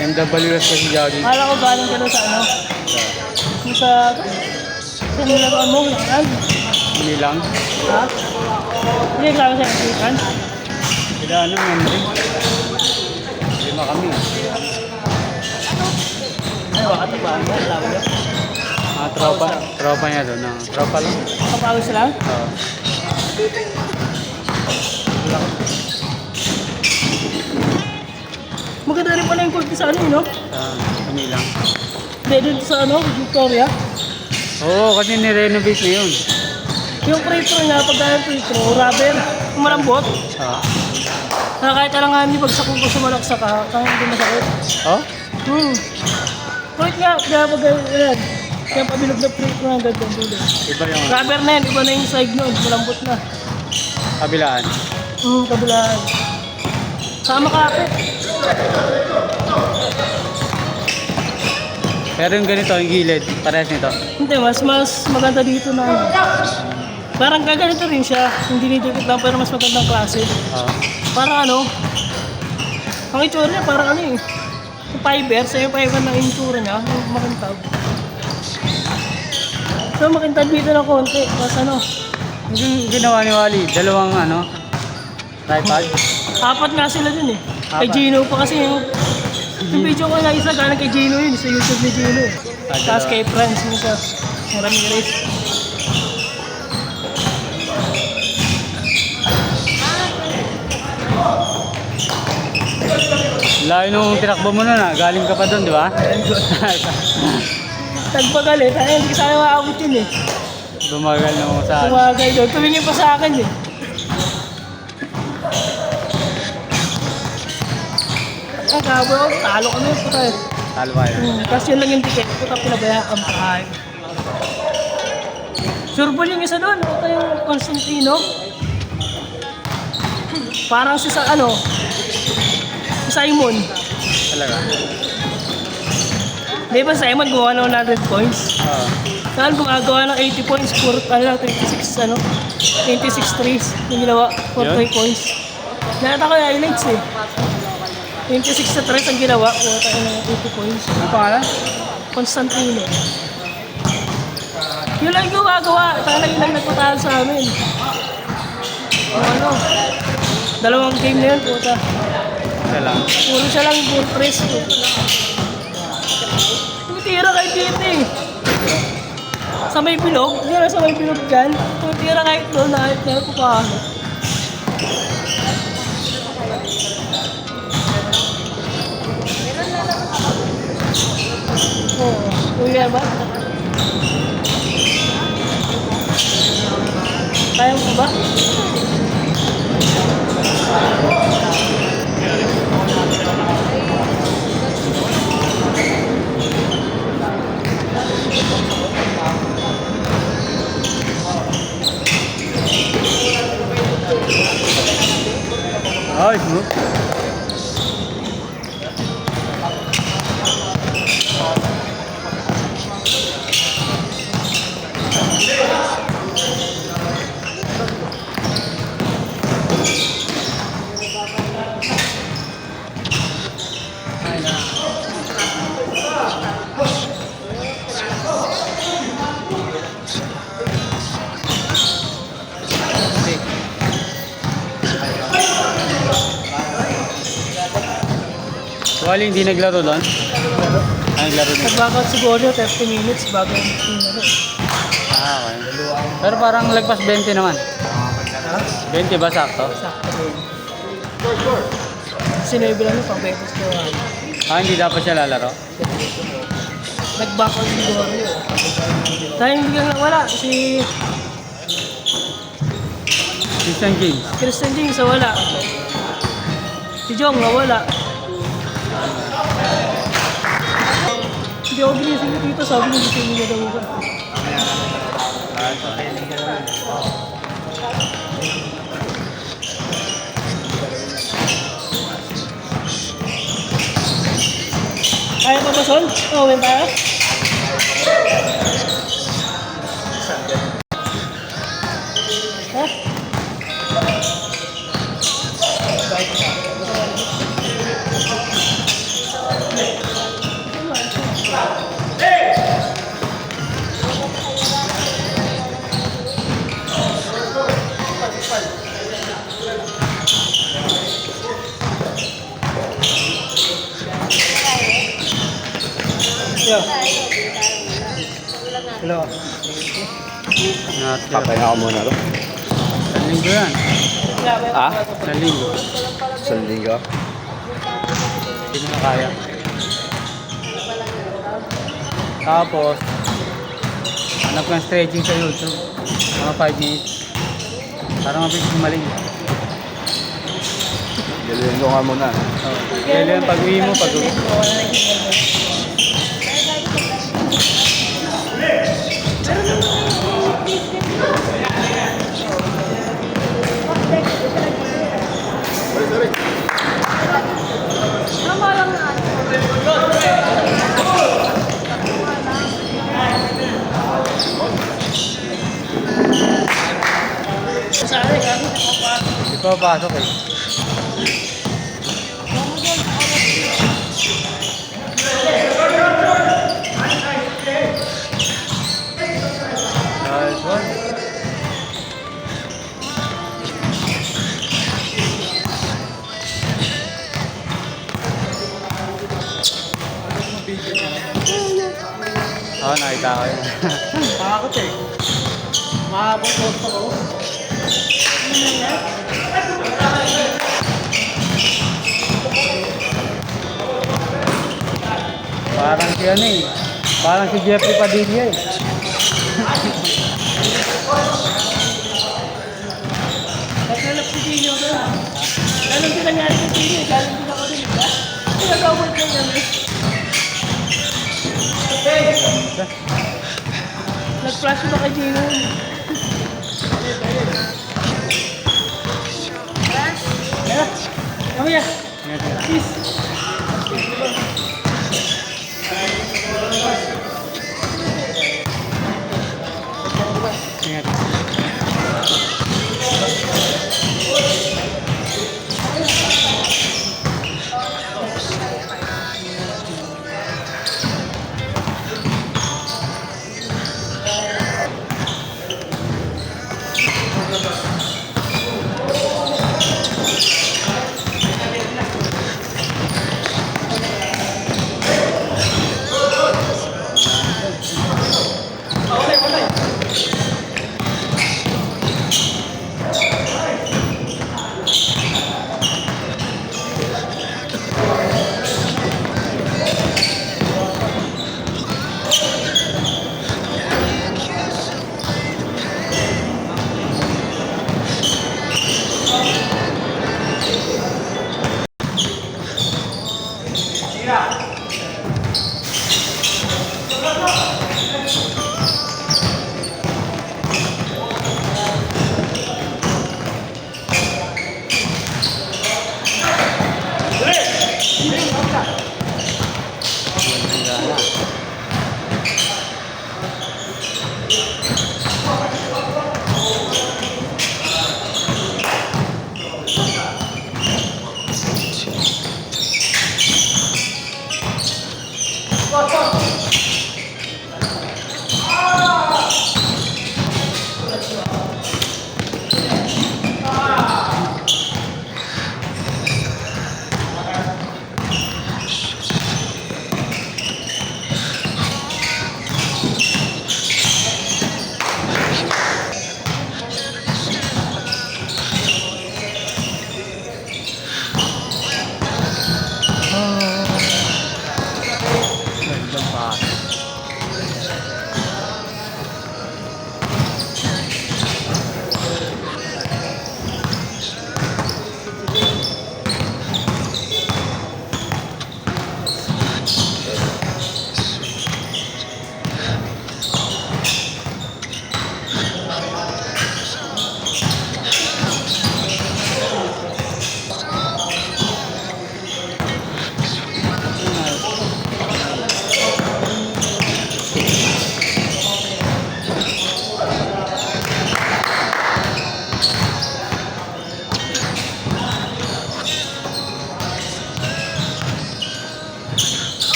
MWS kasi jogging. Kala ko galing ka doon sa ano? Yung sa nilaruan mo, yan. Hindi lang. Ha? Hindi naglaro sa African? Sila ano, memory. 5 kami. Ay, baka tabaan mo, alam mo. Tropa niya doon. Tropa lang. Kapagod sila? Oo. Maganda rin pala yung court sa ano, no? Kami lang. Dito sa ano, Victoria. Oo, kasi nirenovate na yun. Yung free throw niya, pag dahil free throw, rubber, malambot. Na kahit alangan niyo, bagsak ko sumalaksa ka, kaya hindi masakit. Oh? Fruit nga, kaya pag yan. Kaya pabilog na fruit nga agad yung dulo. Iba yung Rubber na yan, iba na yung side nun, malambot na. kabilaan. Kabilaan. Sama kapit. Pero yung ganito, yung gilid, parehas nito. Hindi, mas maganda dito na ano. Parang gaganito rin siya, hindi nidikit lang, pero mas magandang klase. Parang ano, ang itsura niya parang ano eh. Yung fiber, sa yung fiber ng itsura niya, yung makintab. So makintab dito ng konti, mas ano. Yung ginawa ni Wally, dalawang ano, tripod. 4 nga sila dun eh. Kay 4? Gino pa kasi yung video ko na isa, galing kay Gino yun, sa YouTube ni Gino eh. Tapos kay Franz yung isa, yung Ramirez. Layo nung tinakbo mo nun galing ka pa doon, di ba? Tagpagalit, ay hindi sana maabot yun eh. Bumagal na mo sa Tumagay doon, tumingin pa sa akin eh. Ang kabo, talo kami puta eh. talo kayo. Kasi yun lang yung ticket, puta pinabayaan pa kayo. Surbol yung isa doon, puta yung Constantino. Parang si sa ano, si Simon. Talaga? Di ba Simon gumawa ng 100 points? Oo. Saan gumagawa ng 80 points for ano lang, 26 threes. Yung ginawa for Yun? 3 points. Nakita ko yung highlights eh. 26 na threes ang ginawa, kuha tayo ng 80 points. Ano pangalan? Constantino. Yun lang yung gumagawa, talagang lang nagpatalo sa amin. Yung ano, 2 game na yun, puta. Isa lang. Puro siya lang for threes. Tumitira kahit dito eh. Sa may bilog, hindi na sa may bilog dyan. Tumitira kahit doon, kahit na pupaano. Oo, kuya ba? Kaya mo ba? Ay, smooth. Wally, hindi naglaro doon? Naglaro dito. Nag-backout siguro 30 minutes bago yung ano. Okay. Pero parang lagpas 20 naman. 20 ba sakto? Sakto rin. Sinabi lang yung pang-betos ko. Hindi dapat siya lalaro? Nag-backout siguro yun. Dahil hindi ka wala, si Christian James. Christian James wala. Si Jong wala. Hindi ako ginising dito, sabi niya gising niya daw ba. Kaya pa ba, Son? Oo, may tayo? Ha? Yeah. Hello. Papahinga ako muna ro. Isang linggo yan. Ah? Isang linggo. Isang linggo. Hindi mo na kaya. Tapos, hanap ka ng stretching sa YouTube. Mga 5 minutes. Para mabilis gumaling. Galuhin ko nga muna. Kaya yan, pag-uwi mo, pag-uwi. Hindi pa pasok eh. Nice one. Oo, nakita ko yun. Takot eh. Mahabang posto ko. Parang si ano eh. Parang si Jeffrey Padilla eh. Naglalap si Tino doon. Anong pinangyari sa Tino eh? Galing din ako din, ba? Pinag-award lang namin. Nag-flash ba kay Tino? Kaya, kamaya. Peace. Ingat.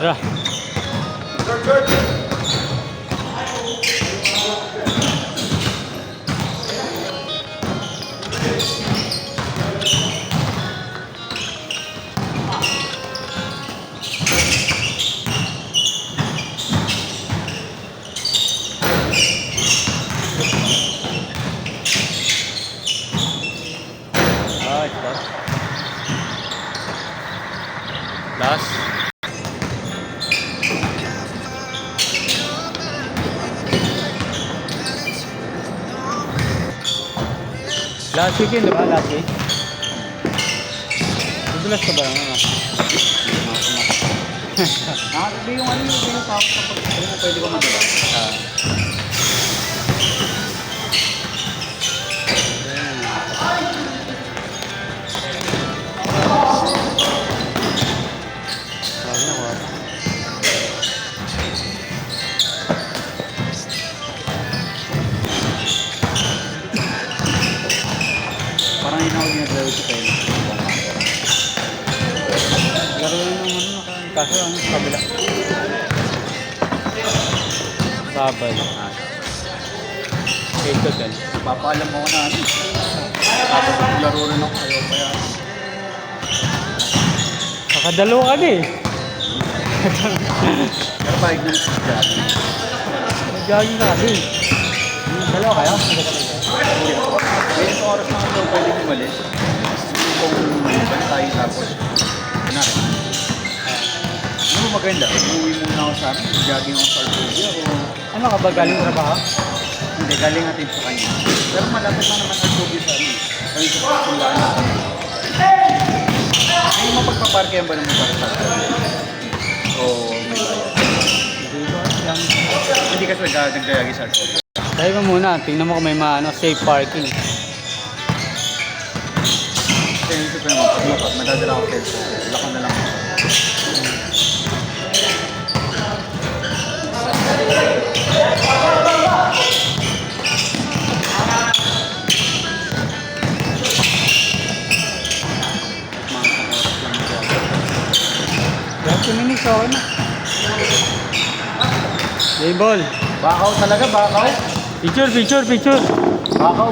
Tara. Ito. Last. Last week yun, di ba? Last week. Nadulas ka ba? Nakakatabi yung ano yung tapos kapag pwede ko madulas. Parang yun ako ginagawa sa tayo. Laro na naman kaso ano sa kabila. Sabay. 8 to 10. Papaalam mo ko na ano. Tapos laro rin ako kayo pa yan. Kakadalo ka na eh. Pero pahig na sa jogging. Jogging ka din. Dalawa kayo? May isang oras na ako pwede umalis. Kung bantay tapos. Kunwari. Ano mo maganda? Umuwi muna ako sa amin. Jogging ako sa Artubia o... Ano ka ba galing trabaho? Hindi, galing natin sa kanya. Pero malapit na naman Artubia sa amin. Kami sa pagkulaan na kami. May mapagpaparkehan ba naman para sa Artubia? O may bayad? Hindi kasi nagdayagi sa Artubia. Tayo ka muna, tingnan mo kung may safe parking. Kasi isip ko naman, pag madadala ako sa lakon na lang ako. Kaya 2 minutes, okay na. Label. Bakaw talaga, bakaw. Picture. Bakaw.